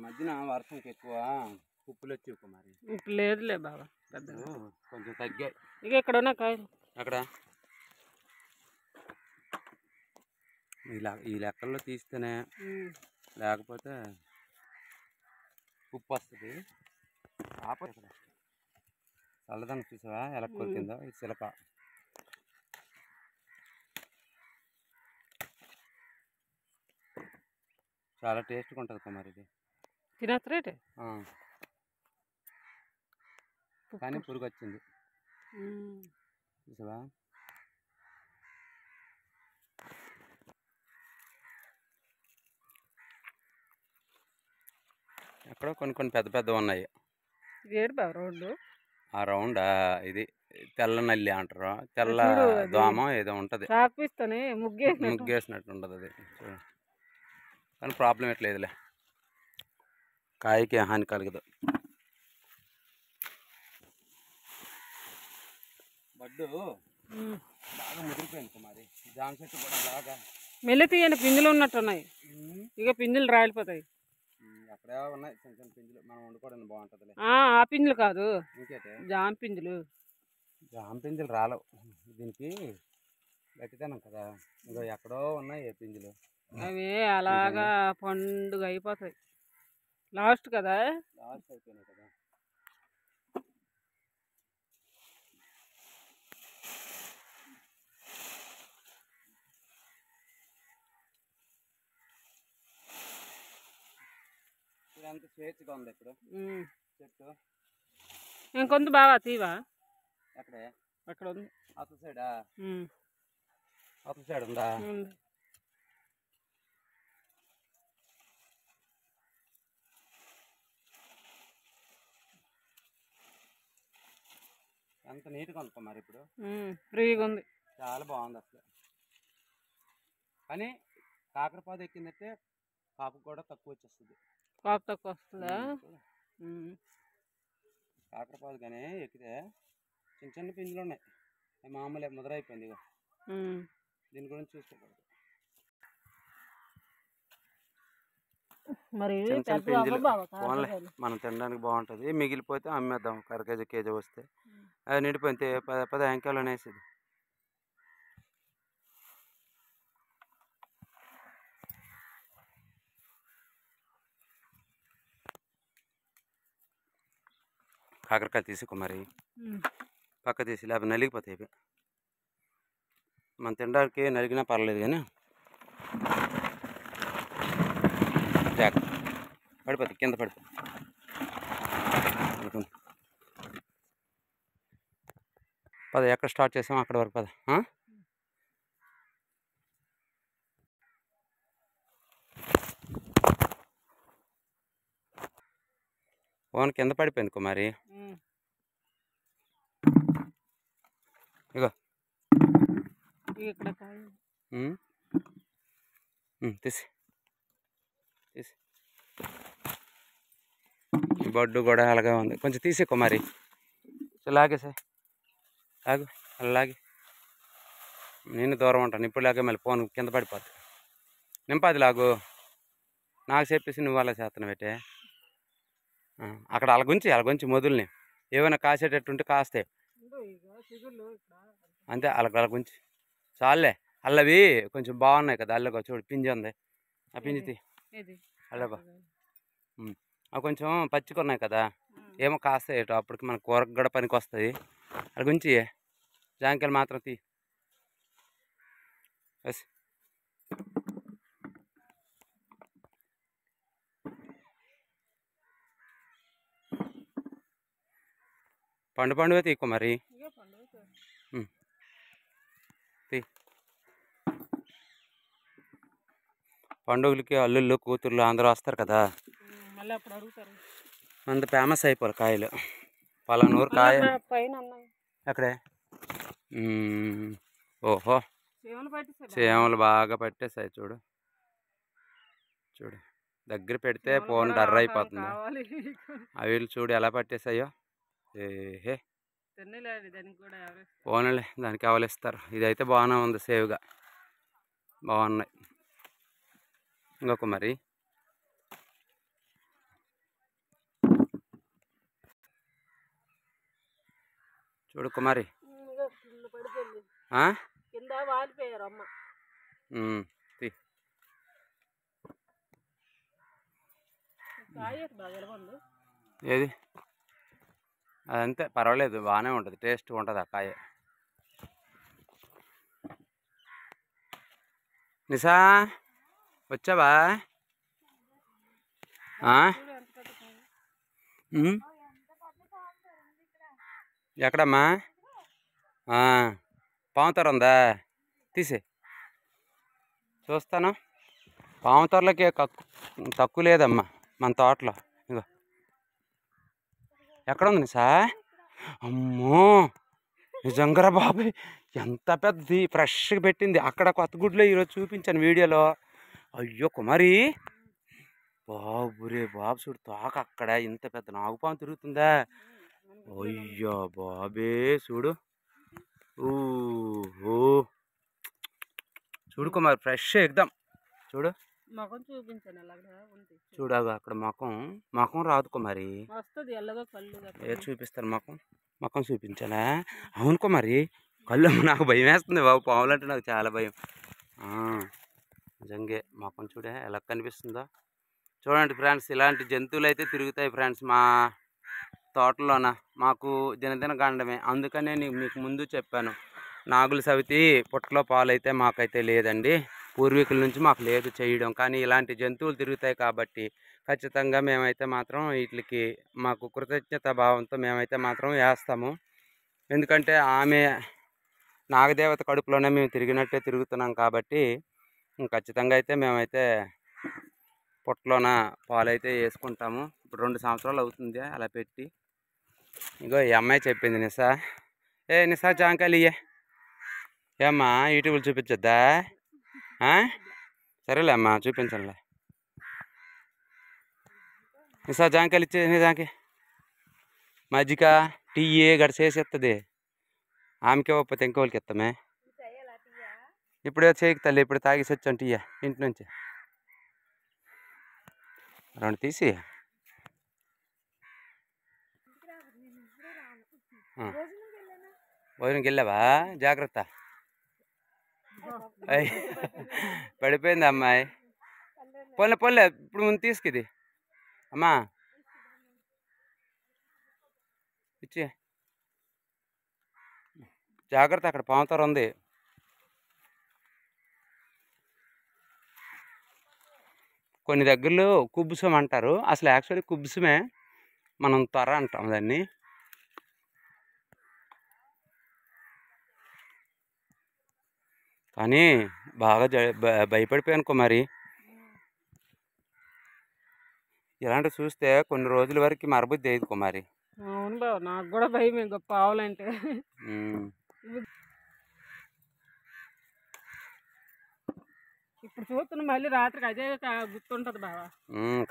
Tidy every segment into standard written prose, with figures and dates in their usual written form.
మధ్యన వర్షంకి ఎక్కువ ఉప్పులు వచ్చి మరి ఇప్పుడు లేదులే బాబా కొంచెం తగ్గాయి. ఇక ఇక్కడ ఉన్న కాయలు అక్కడ ఈ లెక్కల్లో తీస్తేనే, లేకపోతే ఉప్పు వస్తుంది. ఆప ఇక్కడ చల్లదనం చూసావా ఎలా కొరికిందో. ఇది చిలక. చాలా టేస్ట్గా ఉంటుంది కుమార్ ఇది. తినచ్చరేటే కానీ పురుగు వచ్చింది చూసావా. ఎక్కడో కొన్ని పెద్ద పెద్ద ఉన్నాయి. రోడ్డు ఆ రౌండ్ ఇది తెల్ల నల్లి అంటారు. తెల్ల దోమ ఏదో ఉంటుంది. ముగ్గేసినట్టు ఉంటుంది అది. కానీ ప్రాబ్లం ఎట్లేదులే, కాయకి హాని కలగదు. బడ్డు బాగా ముదిరిపోయింది కుమారి. జామ చెట్టు కూడా బాగా మెల్లి తీయని పిందులు ఉన్నట్టున్నాయి. ఇక పిందులు రాలిపోతాయి. అక్కడే ఉన్నాయి చిన్న చిన్న పిందులు. మనం వండుకోవడానికి బాగుంటుంది. ఆ పిందులు కాదు, ఇంకేంటి జామ పిందులు. జామ పిందులు రాలవు దీనికి, గట్టితనం కదా. ఇంకో ఎక్కడో ఉన్నాయి ఏ పిందులు. అవి అలాగా పండుగ అయిపోతాయి. లాస్ట్ కదా, లాస్ట్ అయిపోయినాయి కదా. ఇదంతా స్వేచ్ఛగా ఉంది ఇప్పుడు చెట్టు. ఇంకొంత బాగా తీవా ఎక్కడే అక్కడ ఉంది. అతల సైడా? అతల సైడ్ ఉందా? ఎంత నీట్గా ఉంది మరి ఇప్పుడు. ఫ్రీగా ఉంది, చాలా బాగుంది అసలు. కానీ కాకరపాదు ఎక్కిందంటే కాపు కూడా తక్కువ వచ్చేస్తుంది. కాపు తక్కువ వస్తుందా? కాకరపాదు కానీ ఎక్కితే చిన్న చిన్న పిందులు ఉన్నాయి. మామూలు ముద్రైపోయింది. ఇక దీని గురించి చూసుకోకూడదు. మరి మనం తినడానికి బాగుంటుంది. మిగిలిపోతే అమ్మేద్దాం. కేజీ వస్తే అది నిండిపోయింది. 10 అంకెలు అనేసి కాకరకాయ తీసి కుమారి పక్క తీసి, లేకపోతే నలిగిపోతాయి. మనం తినడానికి నలిగినా పర్లేదు కానీ పడిపోతాయి, కింద పడిపోతాయి. పద ఎక్కడ స్టార్ట్ చేసాము అక్కడ వరకు పద. ఓన్ కింద పడిపోయింది కుమారి. ఇగో తీసి తీసి. బొడ్డు కూడా అలాగే ఉంది. కొంచెం తీసే కుమారి. లాగేసా, లాగు అలాగే. నేను దూరం ఉంటాను. ఇప్పుడు లాగే మళ్ళీ ఫోన్ కింద పడిపోద్ది. నింపాది లాగు. నాకు చెప్పేసి నువ్వు అలా చేస్తున్నావు పెట్టే. అక్కడ అలగుంచి మొదలుని ఏమైనా కాసేటట్టుంటే కాస్తాయి అంతే. అలగుంచి చాలే. అల్లవి కొంచెం బాగున్నాయి కదా. అల్లగా చూడు పింజి ఉంది. ఆ పింజితి అల్లగా అవి కొంచెం పచ్చిగా ఉన్నాయి కదా. ఏమో కాస్తాయి అప్పటికి మన కూరకు కూడా పనికి వస్తుంది. అలా గుంచి జాంకాయలు మాత్రం తీ. పండువే తీకు మరి. తీ. పండుగలకి అల్లుళ్ళు కూతుర్లు అందరూ వస్తారు కదా. అంత ఫేమస్ అయిపోరు కాయలు. పలానూరు కాయ ఎక్కడే. ఓహో, చీమలు బాగా పట్టేసాయి చూడు. దగ్గర పెడితే ఫోన్ డర్ర అయిపోతుంది. అవి చూడు ఎలా పట్టేసాయో. ఏహే ఫోన్లే దానికి అవలిస్తారు. ఇదైతే బాగానే ఉంది, సేవ్గా బాగున్నాయి. ఇంకొక మరి చూడు కుమారి. పడిపోయింది ఆ? కింద వాలిపోయారు అమ్మ. తీ. కాయ బాగా ఎలా ఉంది? ఏది అదంతే పర్వాలేదు, బాగానే ఉంటుంది, టేస్ట్ ఉంటుంది ఆ కాయ. నిశా వచ్చావా? ఎక్కడమ్మా? పావుతర ఉందా? తీసే చూస్తాను. పావుతరలకి తక్కువ లేదమ్మా మన తోటలో. ఇగో ఎక్కడ ఉంది నిశా? అమ్మో నిజంగా బాబాయ్, ఎంత పెద్దది, ఫ్రెష్గా పెట్టింది. అక్కడ కొత్తగుడ్లో ఈరోజు చూపించాను వీడియోలో. అయ్యో కుమారి, బాబు రే బాబు, చూడు తోక అక్కడ ఇంత పెద్ద నాగుపాము తిరుగుతుందా? అయ్యో బాబే చూడు. ఓహో చూడు కుమారి, ఫ్రెష్ ఎగ్దాం. చూడు ముఖం చూపించాను. చూడు అక్కడ ముఖం రాదు కుమారి, వస్తుంది ఎల్లగా కళ్ళు. ఏ చూపిస్తాను ముఖం చూపించానా? అవును కుమారి, కళ్ళు నాకు భయం వేస్తుంది బాబు, పావులంటే నాకు చాలా భయం. నిజంగే ముఖం చూడే ఎలా కనిపిస్తుందో. చూడండి ఫ్రెండ్స్, ఇలాంటి జంతువులు అయితే తిరుగుతాయి ఫ్రెండ్స్ మా తోటలోన. మాకు దినదిన గండమే, అందుకనే మీకు ముందు చెప్పాను. నాగుల సవితి పుట్టలో పాలైతే మాకైతే లేదండి, పూర్వీకుల నుంచి మాకు లేదు చేయడం. కానీ ఇలాంటి జంతువులు తిరుగుతాయి కాబట్టి ఖచ్చితంగా మేమైతే మాత్రం వీటికి మాకు కృతజ్ఞత భావంతో మేమైతే మాత్రం వేస్తాము. ఎందుకంటే ఆమె నాగదేవత కడుపులోనే మేము తిరిగినట్టే తిరుగుతున్నాం కాబట్టి ఖచ్చితంగా అయితే మేమైతే పుట్టలోన పాలైతే వేసుకుంటాము. ఇప్పుడు 2 సంవత్సరాలు అవుతుంది అలా పెట్టి. ఇగో ఈ అమ్మాయి చెప్పింది, నిశా నిశా జాంకాయలు ఇయ్యే. ఏమ్మా యూట్యూబ్లో చూపించొద్దా? సరేలే అమ్మా చూపించండిలే. నిశా జాంకాయలు ఇచ్చే, నిజానికి మజ్జిగ టీ గడ చేసేస్తుంది. ఆమెకే ఒప్పతే ఇంకోళ్ళకి ఇస్తామే. ఇప్పుడే చేయకు తల్లి, ఇప్పుడు తాగేసి వచ్చాను టీ ఇంటి నుంచి. 2 తీసి భోజనంకి వెళ్ళావా? జాగ్రత్త, పడిపోయింది అమ్మాయి. పోలే ఇప్పుడు ముందు తీసుకుది అమ్మా, ఇచ్చి జాగ్రత్త, అక్కడ పావుతారు ఉంది. కొన్ని దగ్గరలో కుబ్బుసం అంటారు, అసలు యాక్చువల్లీ కుబ్బుసమే, మనం త్వర అంటాం దాన్ని. కానీ బాగా భయపడిపోయాను కుమారి. ఇలాంటివి చూస్తే కొన్ని రోజుల వరకు మరబుద్ధి అయ్యేది కుమారి. అవును బాబు, నాకు కూడా భయం గొప్ప ఆవులంటే. ఇప్పుడు చూస్తున్నా మళ్ళీ రాత్రికి అదే గుర్తుంటది బాబా,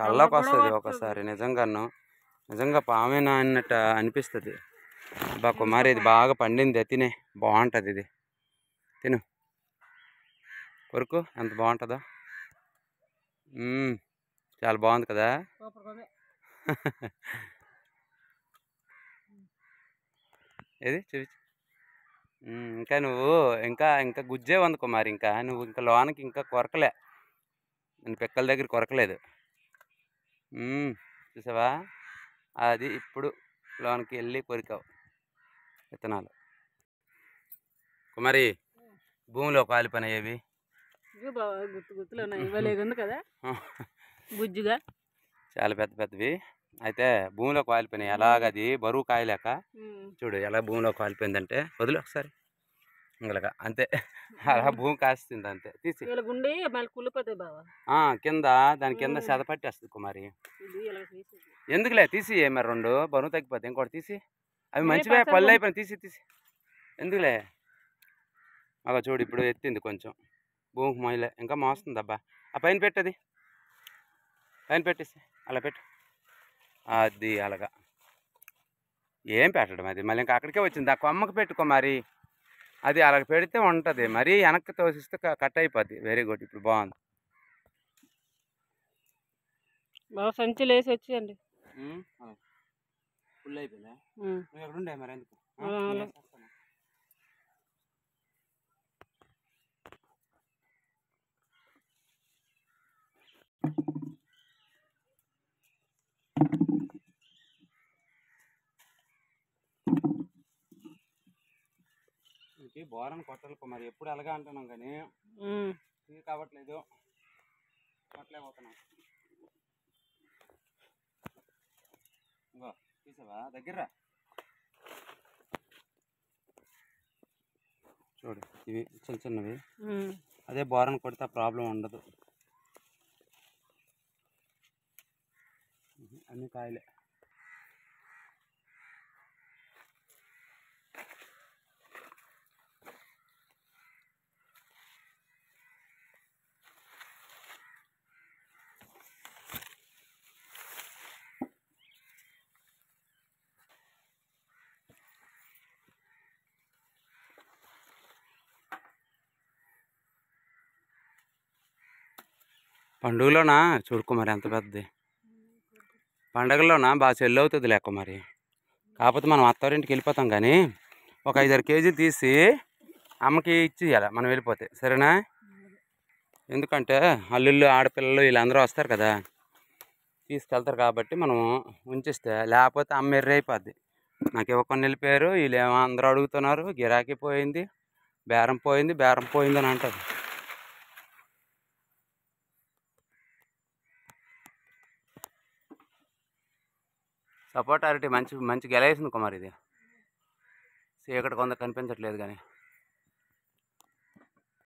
కళ్ళకి వస్తుంది ఒకసారి. నిజంగా పామేనా అన్నట్టు అనిపిస్తుంది. బా కుమారి, ఇది బాగా పండింది, తినే బాగుంటుంది. ఇది తిను కొరకు, ఎంత బాగుంటుందో. చాలా బాగుంది కదా. ఏది చూపించు. ఇంకా నువ్వు ఇంకా గుజ్జే ఉంది కుమారి, నువ్వు ఇంకా లోనకి ఇంకా కొరకలే, నేను పిక్కల దగ్గర కొరకలేదు. చూసావా, అది ఇప్పుడు లోనికి వెళ్ళి కొరికావు విత్తనాలు. కుమారి, భూమిలో కాలిపోయినాయి ఏవి? కదా బుజ్జిగా చాలా పెద్దవి అయితే భూమిలో కాలిపోయినాయి. ఎలాగది బరువు కాయలేక చూడు ఎలా భూమిలో కాలిపోయిందంటే, వదిలే ఒకసారి ఇంకలాగా అంతే, అలా భూమి కాస్తుంది అంతే. తీసి కింద దాని కింద సెదపట్టేస్తుంది కుమారి. ఎందుకులే తీసి, మరి 2 బరువు తగ్గిపోతాయి, ఇంకోటి తీసి. అవి మంచివే, పళ్ళు అయిపోయినాయి, తీసి ఎందుకులే. అలా చూడు ఇప్పుడు ఎత్తింది కొంచెం, భూమికి మొయ్యలే, ఇంకా మోస్తుంది అబ్బా. ఆ పైన పెట్టది, పైన పెట్టేసి అలా పెట్టు. అది అలాగా ఏం పెట్టడం, అది మళ్ళీ ఇంకా అక్కడికే వచ్చింది. ఆ కొమ్మకి పెట్టుకో మరి, అది అలాగ పెడితే ఉంటుంది. మరీ వెనక్కి తోసిస్తే కట్ అయిపోద్ది. వెరీ గుడ్, ఇప్పుడు బాగుంది. బాగా సంచులు వేసి వచ్చేయండి. ఫుల్ అయిపోయిందా? ఎక్కడుండే మరి ఎందుకు? బోరని కొట్టాలి కుమారి, ఎప్పుడు అలాగే అంటున్నాం కానీ కావట్లేదు, కొట్టలేకపోతున్నాం. తీసావా దగ్గర చూడు, ఇవి చిన్న చిన్నవి. అదే బోరని కొడితే ఆ ప్రాబ్లం ఉండదు. అన్ని కాయలే. పండుగలోనా చూడుకో మరి ఎంత పెద్దది. పండగల్లోనా బాగా సెల్ అవుతుంది లేక మరి. కాకపోతే మనం అత్తారింటికి వెళ్ళిపోతాం కానీ ఒక 5-6 కేజీలు తీసి అమ్మకి ఇచ్చేయాలి మనం వెళ్ళిపోతే, సరేనా? ఎందుకంటే అల్లుళ్ళు ఆడపిల్లలు వీళ్ళందరూ వస్తారు కదా, తీసుకెళ్తారు కాబట్టి మనం ఉంచిస్తే, లేకపోతే అమ్మ ఎర్రి అయిపోద్ది. నాకు ఇవ్వకుండా వెళ్ళిపోయారు, వీళ్ళు ఏమో అందరూ అడుగుతున్నారు, గిరాకీ పోయింది, బేరం పోయింది అని అంటారు. సపోటా అరటి మంచి మంచి గెలేసింది కుమార్. ఇది చీకటి కొంత కనిపించట్లేదు కానీ